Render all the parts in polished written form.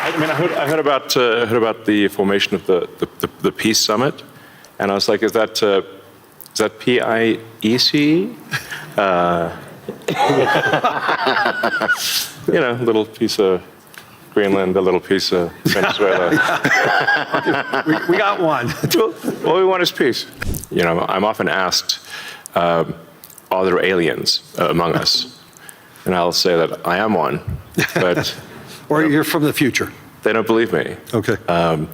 I heard about the formation of the Peace Summit, and I was like, is that PIEC? You know, a little piece of Greenland, a little piece of Venezuela. We got one. All we want is peace. You know, I'm often asked, are there aliens among us? And I'll say that I am one, but... Or you're from the future. They don't believe me. Okay. But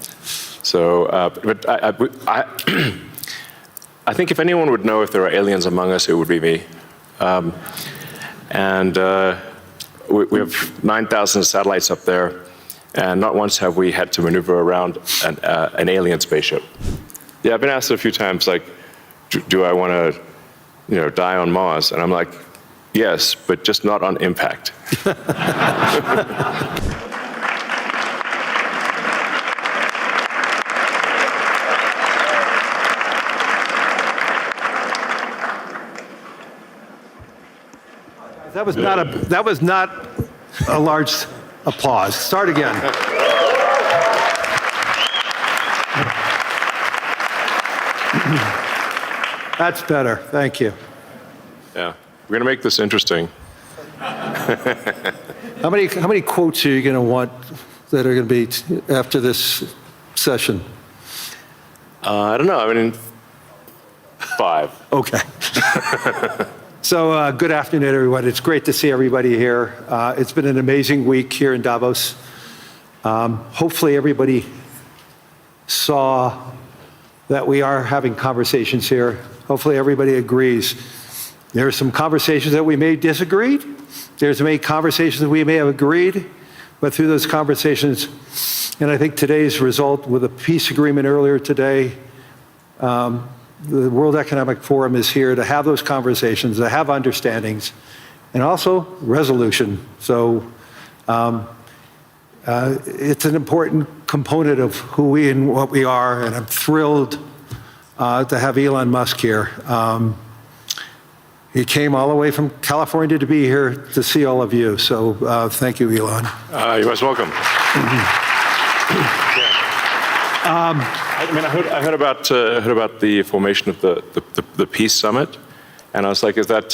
I think if anyone would know if there are aliens among us, it would be me. We have 9,000 satellites up there, and not once have we had to maneuver around an alien spaceship. Yeah, I've been asked a few times, like, do I want to, die on Mars? And I'm like, yes, but just not on impact. That was not a large applause. Start again. That's better. Thank you. Yeah, we're going to make this interesting. How many quotes are you going to want that are going to be after this session? I don't know. I mean, 5. Okay. So good afternoon, everyone. It's great to see everybody here. It's been an amazing week here in Davos. Hopefully everybody saw that we are having conversations here. Hopefully everybody agrees. There are some conversations that we may have disagreed. There's many conversations that we may have agreed, but through those conversations, and I think today's result with a peace agreement earlier today, the World Economic Forum is here to have those conversations, to have understandings, and also resolution. So it's an important component of who we and what we are, and I'm thrilled to have Elon Musk here. He came all the way from California to be here to see all of you, so thank you, Elon. You're most welcome. I heard about the formation of the Peace Summit, and I was like, is that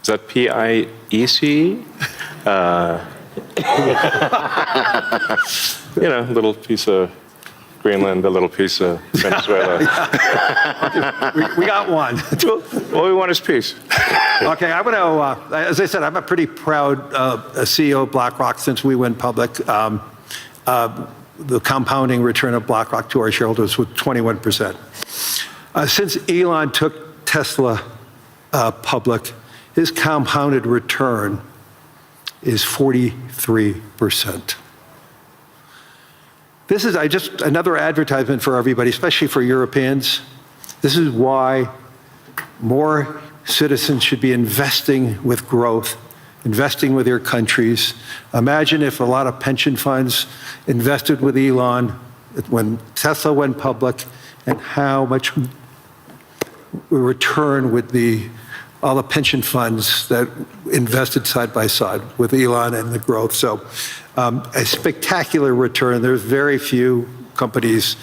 PIEC? A little piece of Greenland, a little piece of Venezuela. We got one. All we want is peace. Okay, I'm going to, as I said, I'm a pretty proud CEO of BlackRock since we went public. The compounding return of BlackRock to our shareholders was 21%. Since Elon took Tesla public, his compounded return is 43%. This is just another advertisement for everybody, especially for Europeans. This is why more citizens should be investing with growth, investing with their countries. Imagine if a lot of pension funds invested with Elon when Tesla went public, and how much return would all the pension funds that invested side by side with Elon and the growth. So a spectacular return. There's very few companies.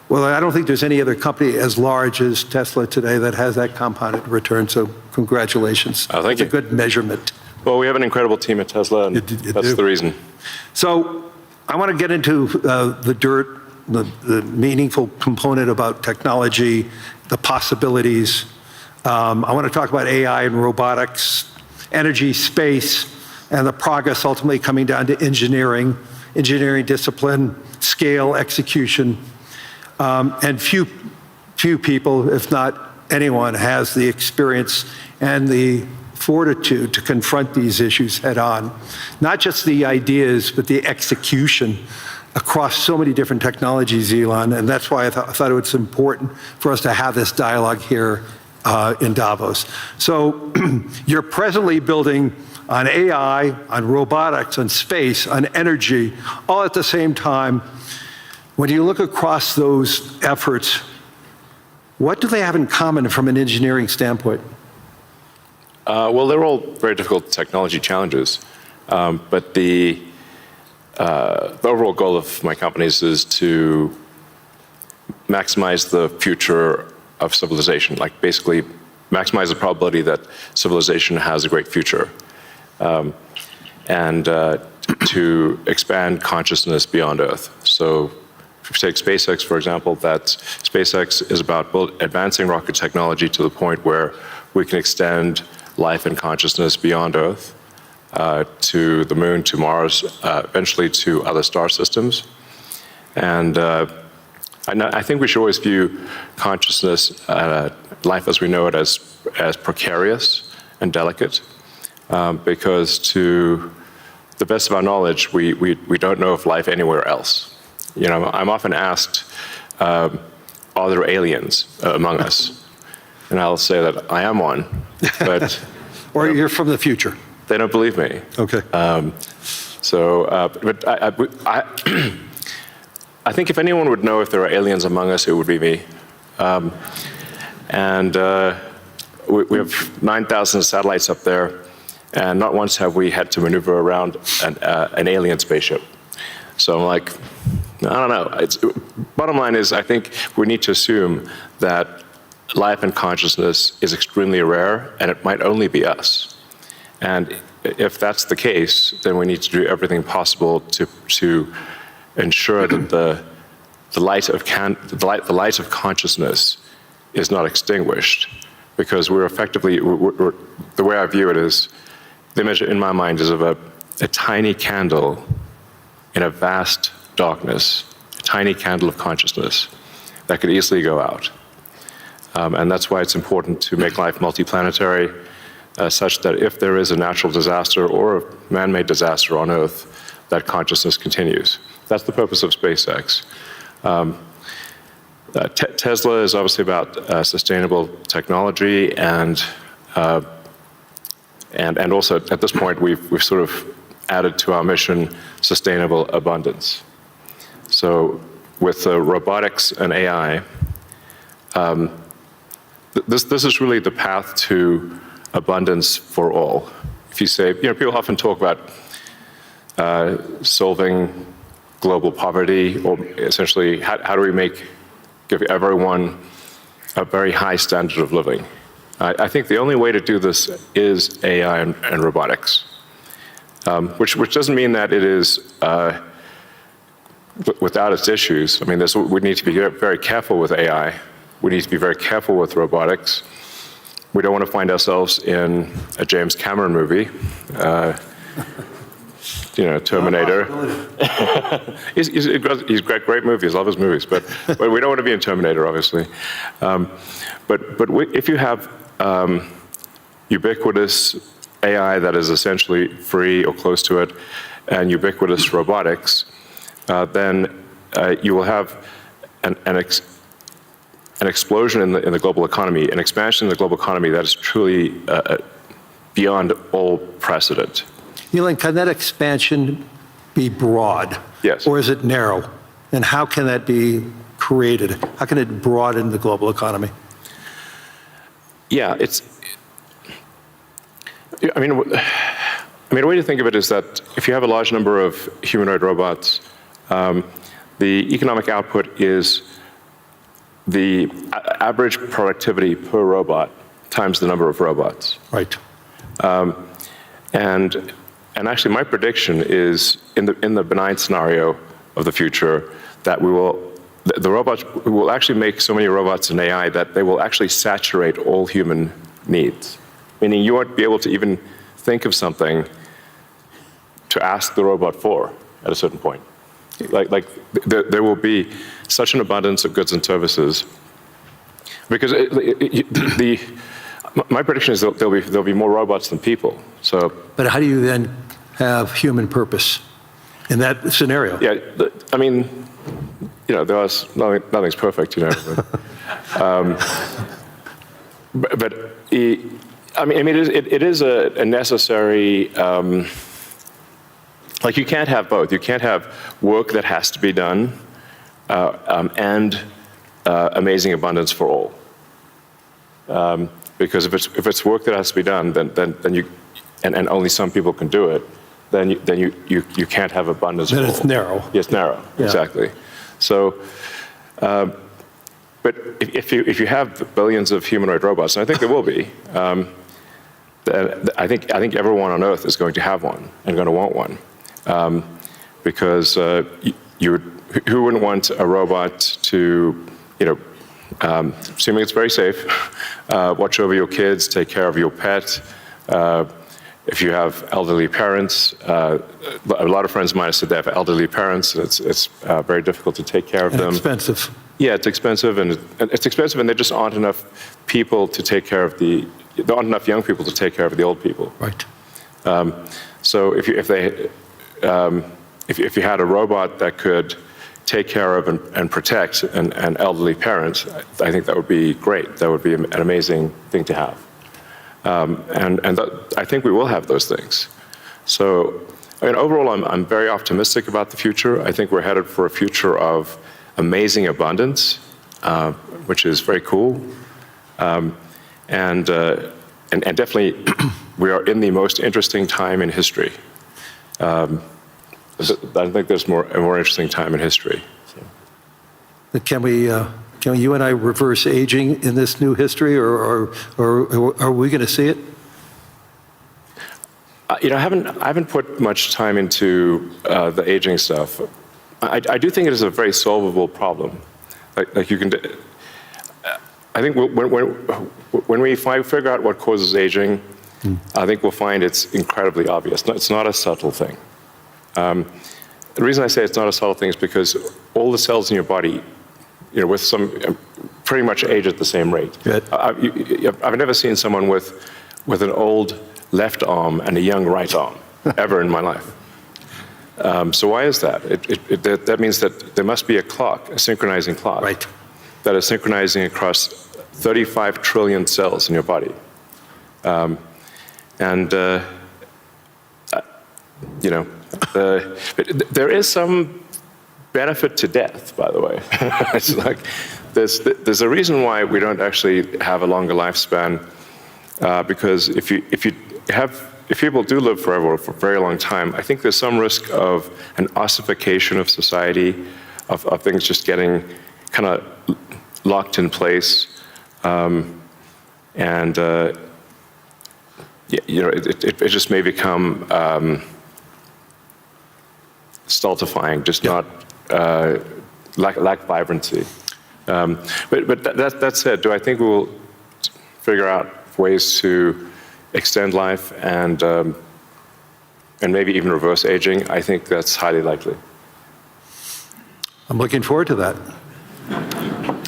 Well, I don't think there's any other company as large as Tesla today that has that compounded return. So congratulations. Oh, thank you. It's a good measurement. Well, we have an incredible team at Tesla, and that's the reason. So I want to get into the dirt, the meaningful component about technology, the possibilities. I want to talk about AI and robotics, energy, space, and the progress ultimately coming down to engineering discipline, scale, execution. And few people, if not anyone, has the experience and the fortitude to confront these issues head on. Not just the ideas, but the execution across so many different technologies, Elon, and that's why I thought it was important for us to have this dialogue here in Davos. So you're presently building on AI, on robotics, on space, on energy, all at the same time. When you look across those efforts, what do they have in common from an engineering standpoint? Well, they're all very difficult technology challenges, but the the overall goal of my companies is to maximize the future of civilization, like basically maximize the probability that civilization has a great future, and to expand consciousness beyond Earth. So if you take SpaceX, for example, that SpaceX is about advancing rocket technology to the point where we can extend life and consciousness beyond Earth, to the moon, to Mars, eventually to other star systems. And I think we should always view consciousness, life as we know it, as precarious and delicate, because to the best of our knowledge, we don't know of life anywhere else. You know, I'm often asked, are there aliens among us? And I'll say that I am one, but... Or you're from the future. They don't believe me. Okay. But I think if anyone would know if there are aliens among us, it would be me. We have 9,000 satellites up there, and not once have we had to maneuver around an alien spaceship. So I'm like, I don't know. Bottom line is, I think we need to assume that life and consciousness is extremely rare, and it might only be us. And if that's the case, then we need to do everything possible to ensure that the light of consciousness is not extinguished, because we're effectively, the way I view it is, the image in my mind is of a tiny candle in a vast darkness, a tiny candle of consciousness that could easily go out. And that's why it's important to make life multiplanetary, such that if there is a natural disaster or a man-made disaster on Earth, that consciousness continues. That's the purpose of SpaceX. Tesla is obviously about sustainable technology, and also at this point we've sort of added to our mission sustainable abundance. So with robotics and AI, this is really the path to abundance for all. If you say, you know, people often talk about solving global poverty, or essentially how do we give everyone a very high standard of living. I think the only way to do this is AI and robotics, which doesn't mean that it is without its issues. I mean, we need to be very careful with AI. We need to be very careful with robotics. We don't want to find ourselves in a James Cameron movie, you know, Terminator. He's got great movies, love his movies, but we don't want to be in Terminator, obviously. But if you have ubiquitous AI that is essentially free or close to it, and ubiquitous robotics, then you will have an explosion in the global economy, an expansion in the global economy that is truly beyond all precedent. Elon, can that expansion be broad? Yes. Or is it narrow? And how can that be created? How can it broaden the global economy? Yeah, I mean, the way to think of it is that if you have a large number of humanoid robots, the economic output is the average productivity per robot times the number of robots. Right. And actually, my prediction is in the benign scenario of the future that the robots will actually make so many robots in AI that they will actually saturate all human needs. Meaning you won't be able to even think of something to ask the robot for at a certain point. Like there will be such an abundance of goods and services, because my prediction is that there'll be more robots than people. So, but how do you then have human purpose in that scenario? Yeah, I mean, you know, nothing's perfect, you know. But I mean, it is a necessary. Like, you can't have both. You can't have work that has to be done and amazing abundance for all. Because if it's work that has to be done, then you, and only some people can do it, then you can't have abundance. Then it's narrow. Yeah, it's narrow, Yeah. exactly. So, but if you have billions of humanoid robots, and I think there will be, I think everyone on Earth is going to have one and going to want one, because who wouldn't want a robot to, assuming it's very safe, watch over your kids, take care of your pet. If you have elderly parents, a lot of friends of mine have said they have elderly parents, and it's very difficult to take care of them. Expensive. Yeah, it's expensive, and there just aren't enough people to take care of there aren't enough young people to take care of the old people. Right. So if you had a robot that could take care of and protect an elderly parent, I think that would be great. That would be an amazing thing to have. I think we will have those things. So, overall, I'm very optimistic about the future. I think we're headed for a future of amazing abundance, which is very cool. And definitely, we are in the most interesting time in history. I think there's a more interesting time in history. So. Can you and I reverse aging in this new history, or are we going to see it? I haven't put much time into the aging stuff. I do think it is a very solvable problem. Like you can. I think when we figure out what causes aging, I think we'll find it's incredibly obvious. It's not a subtle thing. The reason I say it's not a subtle thing is because all the cells in your body, with some pretty much age at the same rate. Good. I've never seen someone with an old left arm and a young right arm ever in my life. So why is that? That means that there must be a clock, a synchronizing clock, Right. that is synchronizing across 35 trillion cells in your body. There is some benefit to death, by the way. It's like there's a reason why we don't actually have a longer lifespan, because if people do live forever for a very long time, I think there's some risk of an ossification of society, of things just getting kind of locked in place, it just may become stultifying, just not lack vibrancy. But that said, do I think we will figure out ways to extend life and maybe even reverse aging? I think that's highly likely. I'm looking forward to that.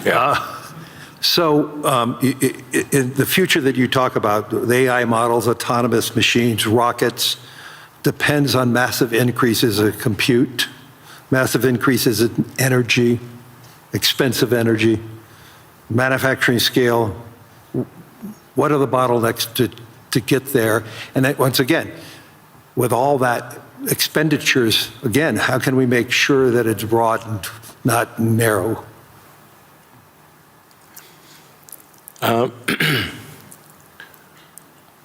Yeah. In the future that you talk about, the AI models, autonomous machines, rockets, depends on massive increases in compute, massive increases in energy, expensive energy, manufacturing scale. What are the bottlenecks to get there? And then, once again, with all that expenditures, again, how can we make sure that it's broad and not narrow?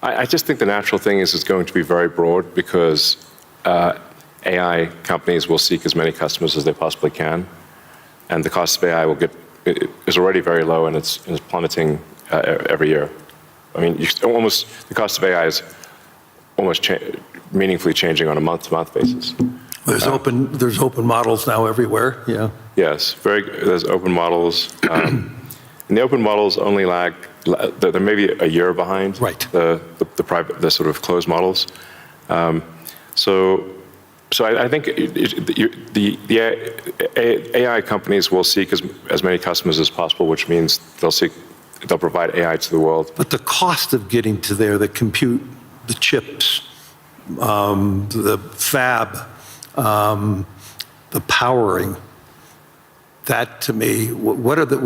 I just think the natural thing is it's going to be very broad, because AI companies will seek as many customers as they possibly can, and the cost of AI is already very low, and it's plummeting every year. I mean, the cost of AI is almost meaningfully changing on a month-to-month basis. There's open models now everywhere. Yeah. Yes, there's open models. And the open models only lag, they're maybe a year behind. Right. The sort of closed models. So I think the AI companies will seek as many customers as possible, which means they'll provide AI to the world. But the cost of getting to there, the compute, the chips, the fab, the powering, that to me, what are the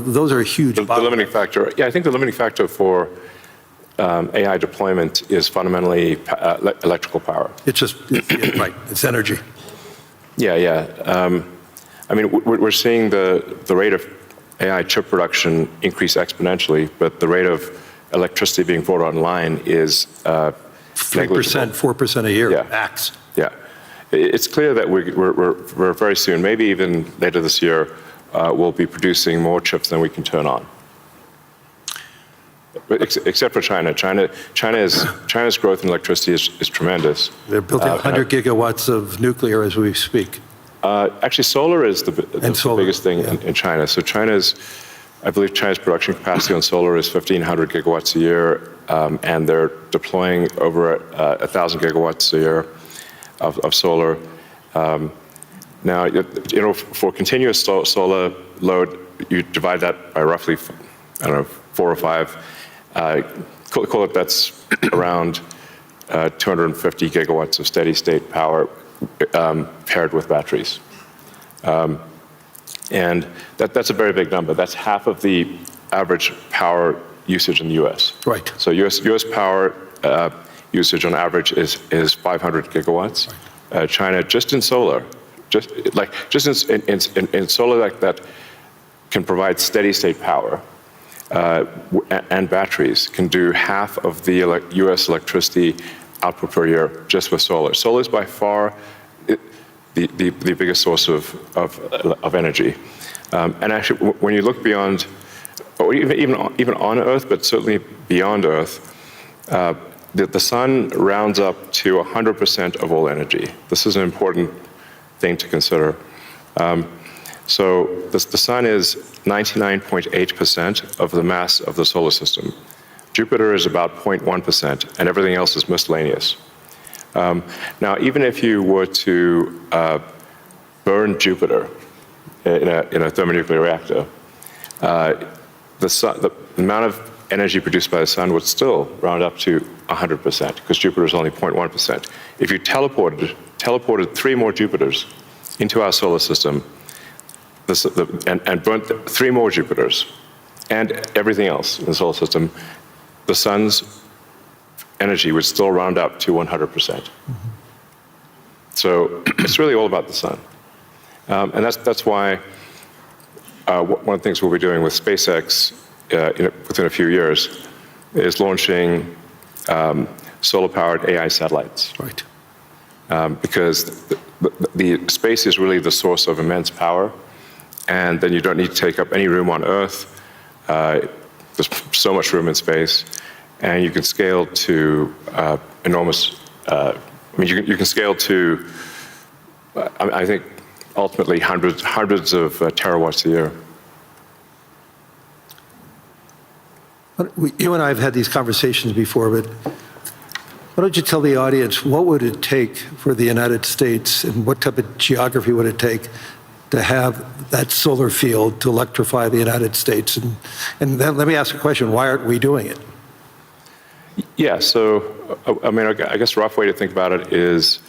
those are huge. The limiting factor. Yeah, I think the limiting factor for AI deployment is fundamentally electrical power. It's right. It's energy. Yeah. I mean, we're seeing the rate of AI chip production increase exponentially, but the rate of electricity being brought online is 3%, 4% a year, max. Yeah. It's clear that we're very soon, maybe even later this year, we'll be producing more chips than we can turn on. But except for China. China's growth in electricity is tremendous. They're building 100 gigawatts of nuclear as we speak. Actually, solar is the biggest thing in China. So I believe China's production capacity on solar is 1,500 gigawatts a year, and they're deploying over 1,000 gigawatts a year of solar. Now, for continuous solar load, you divide that by roughly, 4 or 5. Call it that's around 250 gigawatts of steady state power paired with batteries. And that's a very big number. That's half of the average power usage in the US. Right. So US power usage on average is 500 gigawatts. Right. China, just in solar, in solar like that can provide steady state power, and batteries can do half of the US electricity output per year just with solar. Solar is by far the biggest source of energy. And actually, when you look beyond, or even on Earth, but certainly beyond Earth, the sun rounds up to 100% of all energy. This is an important thing to consider. So the sun is 99.8% of the mass of the solar system. Jupiter is about 0.1%, and everything else is miscellaneous. Now, even if you were to burn Jupiter in a thermonuclear reactor, the amount of energy produced by the sun would still round up to 100%, because Jupiter is only 0.1%. If you teleported 3 more Jupiters into our solar system, and burnt 3 more Jupiters, and everything else in the solar system, the sun's energy would still round up to 100%. Mm-hmm. So it's really all about the sun. And that's why one of the things we'll be doing with SpaceX within a few years is launching solar-powered AI satellites. Right. Because the space is really the source of immense power, and then you don't need to take up any room on Earth. There's so much room in space, and you can scale to enormous. You can scale to, I think, ultimately hundreds of terawatts a year. You and I have had these conversations before, but why don't you tell the audience what would it take for the United States, and what type of geography would it take to have that solar field to electrify the United States? And then let me ask a question, why aren't we doing it? Yeah, so, I guess a rough way to think about it is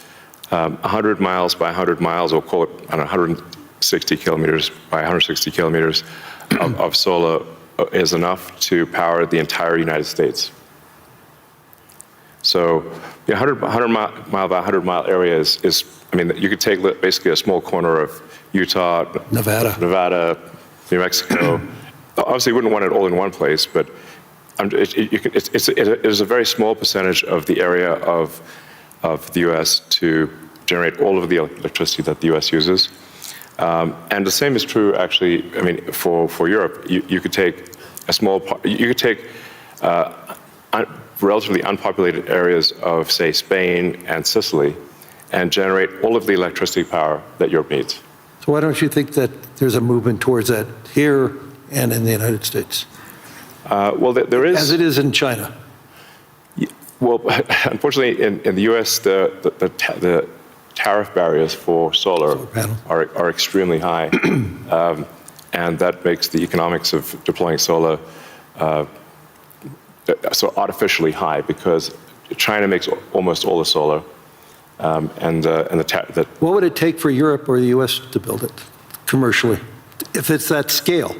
100 miles by 100 miles, or call it 160 kilometers by 160 kilometers of solar is enough to power the entire United States. So the 100 mile by 100 mile area is you could take basically a small corner of Utah, Nevada, New Mexico. Obviously, you wouldn't want it all in one place, but it is a very small percentage of the area of the U.S. to generate all of the electricity that the U.S. uses. And the same is true, actually. For Europe, you could take relatively unpopulated areas of, say, Spain and Sicily, and generate all of the electricity power that Europe needs. So why don't you think that there's a movement towards that here and in the United States? Well, there is. As it is in China. Well, unfortunately, in the U.S., the tariff barriers for solar are extremely high, and that makes the economics of deploying solar so artificially high, because China makes almost all the solar, What would it take for Europe or the U.S. to build it commercially, if it's that scale?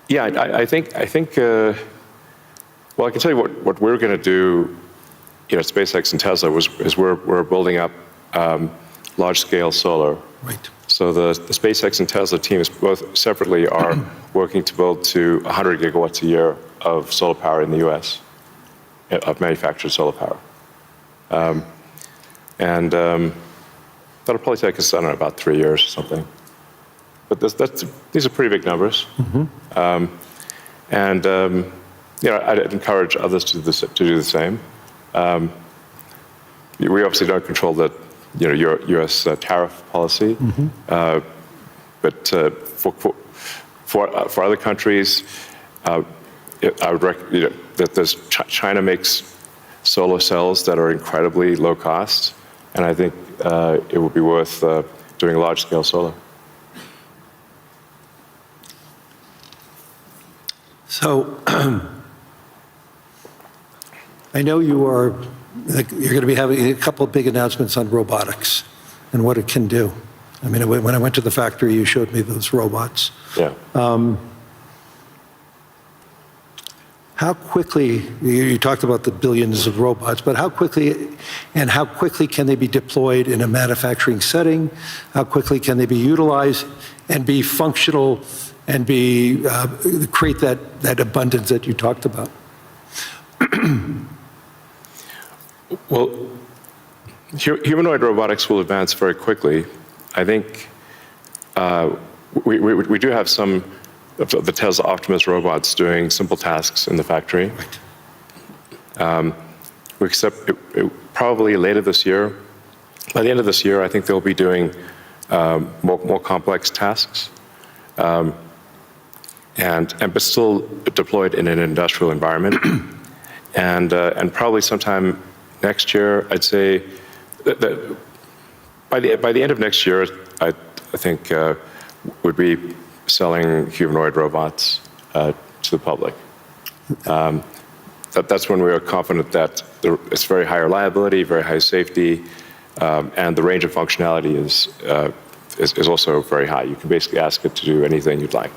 Yeah, I think. Well, I can tell you what we're going to do. SpaceX and Tesla is we're building up large-scale solar. Right. So the SpaceX and Tesla teams both separately are working to build to 100 gigawatts a year of solar power in the U.S. of manufactured solar power. That'll probably take us, I don't know, about 3 years or something. But these are pretty big numbers. I'd encourage others to do the same. We obviously don't control the U.S. Tariff policy, but for other countries, I would recommend that China makes solar cells that are incredibly low cost, and I think it would be worth doing large-scale solar. So I know you're going to be having a couple of big announcements on robotics and what it can do. I mean, when I went to the factory, you showed me those robots. Yeah. How quickly, you talked about the billions of robots, but how quickly can they be deployed in a manufacturing setting? How quickly can they be utilized and be functional and create that abundance that you talked about? Well, humanoid robotics will advance very quickly. I think we do have some of the Tesla Optimus robots doing simple tasks in the factory. We expect probably later this year. By the end of this year, I think they'll be doing more complex tasks, but still deployed in an industrial environment. And probably sometime next year, I'd say that by the end of next year, I think would be selling humanoid robots to the public. That's when we are confident that it's very high reliability, very high safety, and the range of functionality is also very high. You can basically ask it to do anything you'd like.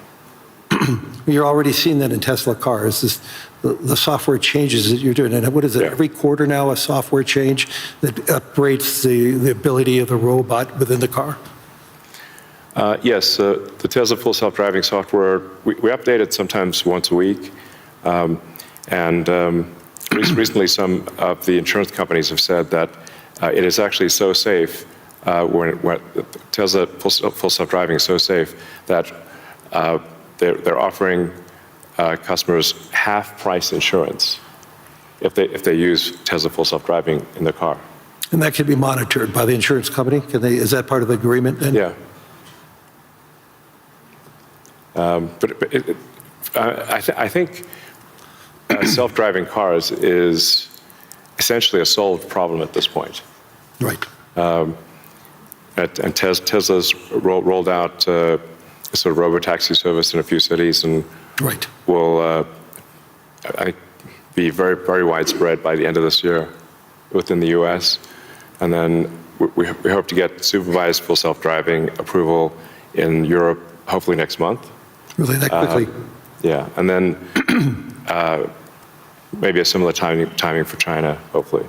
You're already seeing that in Tesla cars. The software changes that you're doing, and what is it? Yeah. Every quarter now, a software change that upgrades the ability of the robot within the car. Yes, the Tesla full self-driving software, we update it sometimes once a week. Recently, some of the insurance companies have said that it is actually so safe, when Tesla full self-driving is so safe that they're offering customers half-price insurance if they use Tesla full self-driving in their car. And that can be monitored by the insurance company? Is that part of the agreement then? Yeah. I think self-driving cars is essentially a solved problem at this point. Right. And Tesla's rolled out a sort of robo-taxi service in a few cities, and right. will be very, very widespread by the end of this year within the U.S. And then we hope to get supervised full self-driving approval in Europe hopefully next month. Really, that quickly? Yeah, and then maybe a similar timing for China, hopefully.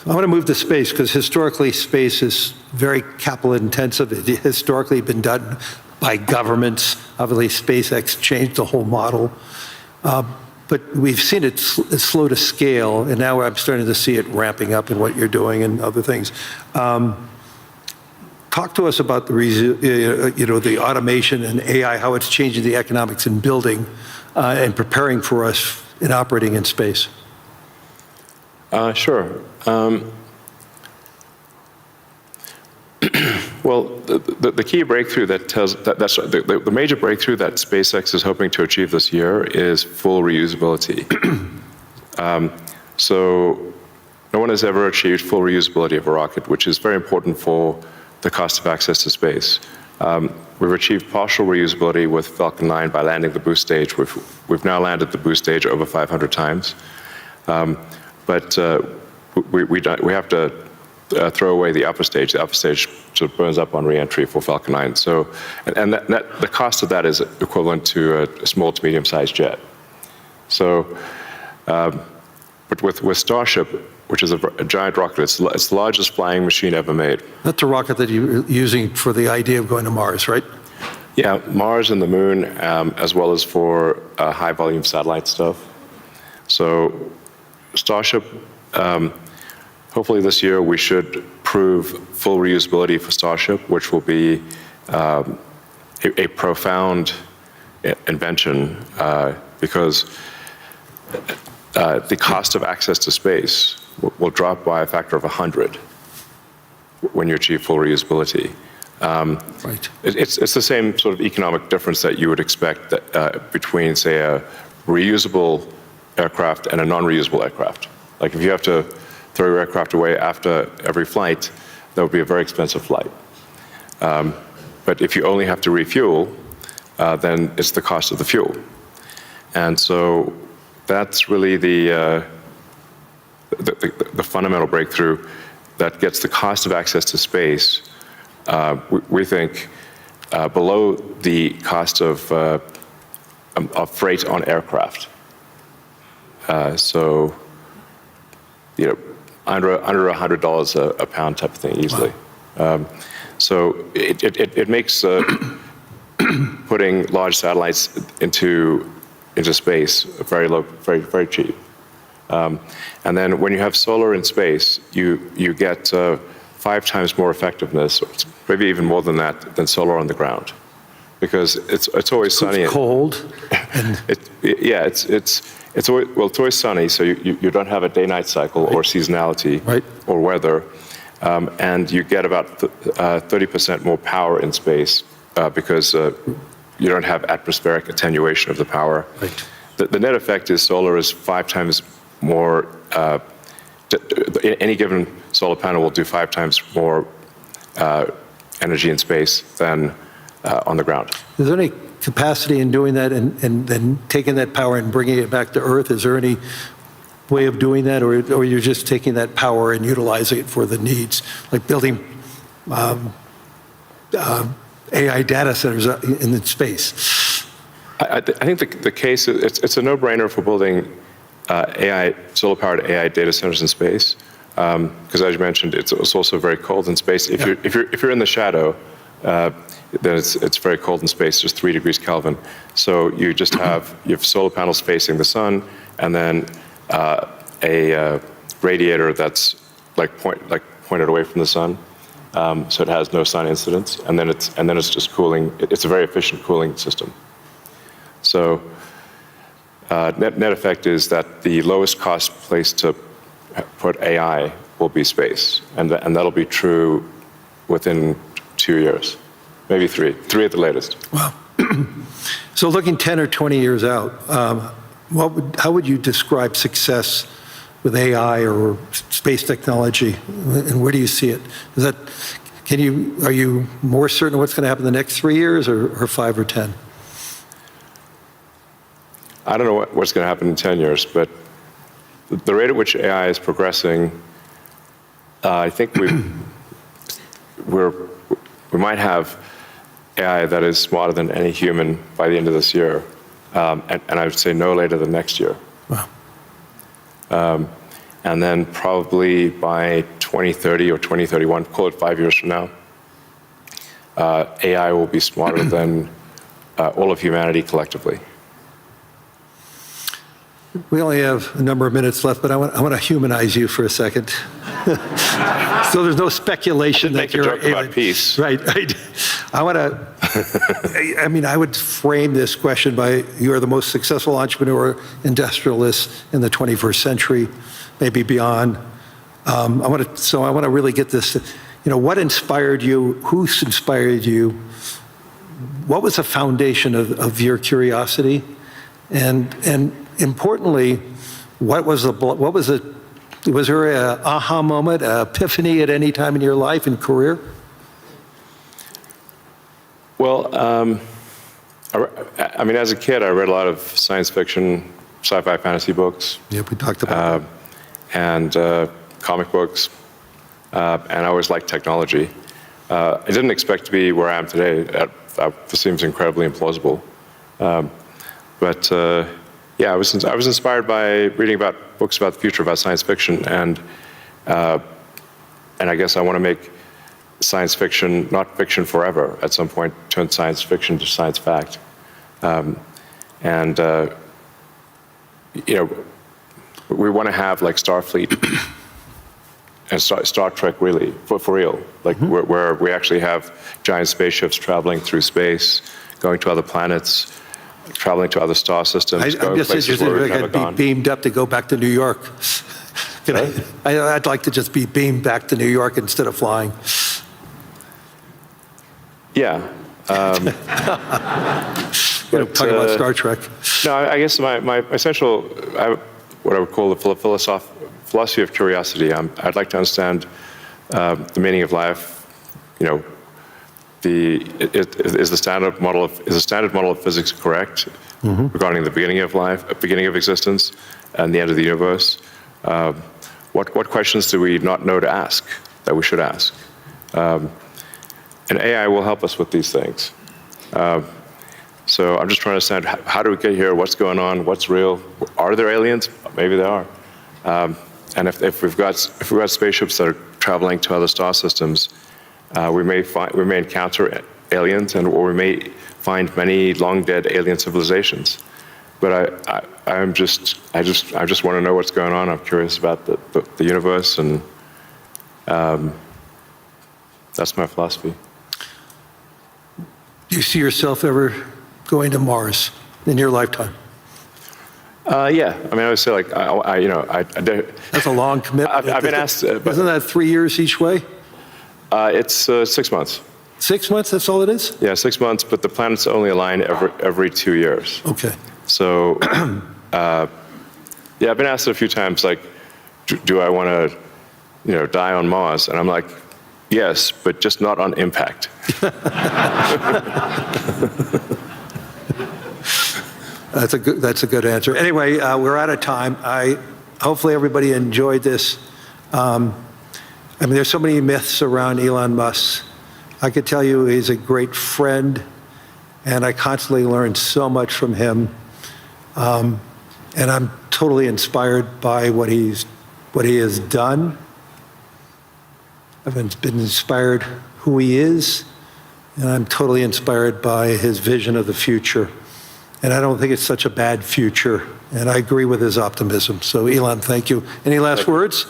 I want to move to space, because historically space is very capital intensive. It historically been done by governments. Obviously, SpaceX changed the whole model. But we've seen it slow to scale, and now I'm starting to see it ramping up in what you're doing and other things. Talk to us about the automation and AI, how it's changing the economics in building and preparing for us in operating in space. Sure. Well, the key breakthrough the major breakthrough that SpaceX is hoping to achieve this year is full reusability. So no one has ever achieved full reusability of a rocket, which is very important for the cost of access to space. We've achieved partial reusability with Falcon 9 by landing the boost stage. We've now landed the boost stage over 500 times. But we have to throw away the upper stage. The upper stage sort of burns up on reentry for Falcon 9. So, and the cost of that is equivalent to a small to medium-sized jet. So, but with Starship, which is a giant rocket, it's the largest flying machine ever made. That's a rocket that you're using for the idea of going to Mars, right? Yeah, Mars and the Moon, as well as for high-volume satellite stuff. So Starship, hopefully this year we should prove full reusability for Starship, which will be a profound invention because the cost of access to space will drop by a factor of 100 when you achieve full reusability. Right. It's the same sort of economic difference that you would expect that, between, say, a reusable aircraft and a non-reusable aircraft. Like if you have to throw your aircraft away after every flight, that would be a very expensive flight. But if you only have to refuel, then it's the cost of the fuel. And so that's really the fundamental breakthrough that gets the cost of access to space, we think, below the cost of freight on aircraft. So, you know, under $100 a pound type of thing easily. Wow. So it makes putting large satellites into space very low, very cheap. And then when you have solar in space, you get 5 times more effectiveness, maybe even more than that, than solar on the ground, because it's always sunny. It's cold. It's always sunny, so you don't have a day-night cycle or seasonality or weather, and you get about 30% more power in space because you don't have atmospheric attenuation of the power. Right. The net effect is solar is 5 times more. Any given solar panel will do 5 times more energy in space than on the ground. Is there any capacity in doing that and then taking that power and bringing it back to Earth? Is there any way of doing that, or you're just taking that power and utilizing it for the needs, like building AI data centers in space? I think the case, it's a no-brainer for building solar-powered AI data centers in space, because as you mentioned, it's also very cold in space. If you're in the shadow, then it's very cold in space, just 3 degrees Kelvin. So you just have solar panels facing the sun, and then a radiator that's pointed away from the sun, so it has no sun incidence, and then it's just cooling. It's a very efficient cooling system. So net effect is that the lowest cost place to put AI will be space, and that'll be true within 2 years. Maybe 3 at the latest. Wow. So looking 10 or 20 years out, how would you describe success with AI or space technology, and where do you see it? Are you more certain what's going to happen in the next 3 years, or 5 or 10? I don't know what's going to happen in 10 years, but the rate at which AI is progressing, I think we might have AI that is smarter than any human by the end of this year, and I would say no later than next year. Wow. And then probably by 2030 or 2031, call it 5 years from now, AI will be smarter than all of humanity collectively. We only have a number of minutes left, but I want to humanize you for a second. So there's no speculation that you're make a joke about peace. Right. I want to. I would frame this question by: you are the most successful entrepreneur, industrialist in the 21st century, maybe beyond. I want to really get this. What inspired you? Who inspired you? What was the foundation of your curiosity? And importantly, was there an aha moment, an epiphany at any time in your life and career? Well, as a kid, I read a lot of science fiction, sci-fi, fantasy books. Yeah, we talked about and comic books, and I always liked technology. I didn't expect to be where I am today. That seems incredibly implausible. But I was inspired by reading about books about the future, about science fiction, and I guess I want to make science fiction not fiction forever. At some point, turn science fiction to science fact. we want to have like Starfleet and Star Trek really, for real, like where we actually have giant spaceships traveling through space, going to other planets, traveling to other star systems, I'm going just places interested where if we've I never could be gone. beamed up to go back to New York. I'd like to just be beamed back to New York instead of flying. Yeah. Talking about Star Trek. No, I guess my essential, what I would call the philosophy of curiosity. I'd like to understand the meaning of life. You know, is the standard model of physics correct regarding the beginning of life, beginning of existence, and the end of the universe? What questions do we not know to ask that we should ask? And AI will help us with these things. So I'm just trying to understand how do we get here, what's going on, what's real, are there aliens? Maybe there are. And if we've got spaceships that are traveling to other star systems, we may encounter aliens, or we may find many long dead alien civilizations. But I just want to know what's going on. I'm curious about the universe, and that's my philosophy. Do you see yourself ever going to Mars in your lifetime? Yeah, I mean, I would say like, That's a long commitment. I've been asked. Isn't that 3 years each way? It's 6 months. 6 months, that's all it is? Yeah, 6 months, but the planets only align every 2 years. Okay. So, yeah, I've been asked it a few times, like, do I want to, die on Mars? And I'm like, yes, but just not on impact. That's a good answer. Anyway, we're out of time. Hopefully everybody enjoyed this. I mean, there's so many myths around Elon Musk. I could tell you he's a great friend, and I constantly learn so much from him. And I'm totally inspired by what he has done. I've been inspired who he is, and I'm totally inspired by his vision of the future. And I don't think it's such a bad future, and I agree with his optimism. So, Elon, thank you. Any last words?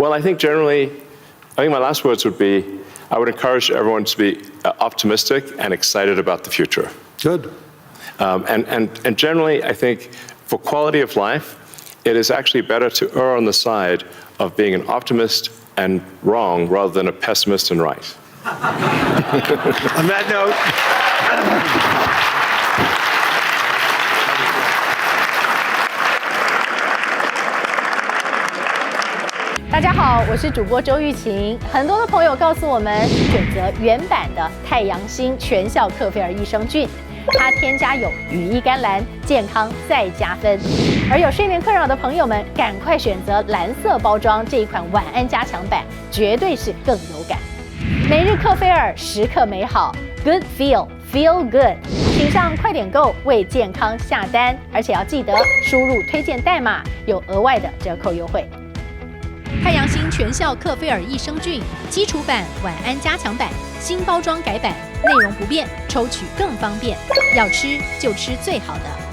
Well, I think my last words would be, I would encourage everyone to be optimistic and excited about the future. Good. And generally, I think for quality of life, it is actually better to err on the side of being an optimist and wrong rather than a pessimist and right. On that note, 大家好，我是主播周玉琴。很多的朋友告诉我们，选择原版的太阳星全效克菲尔益生菌，它添加有羽衣甘蓝，健康再加分。而有睡眠困扰的朋友们，赶快选择蓝色包装这一款晚安加强版，绝对是更有感。每日克菲尔，时刻美好 ，Good Feel Good， 请上快点购为健康下单，而且要记得输入推荐代码，有额外的折扣优惠。太阳星全效克菲尔益生菌基础版、晚安加强版，新包装改版，内容不变，抽取更方便。要吃就吃最好的。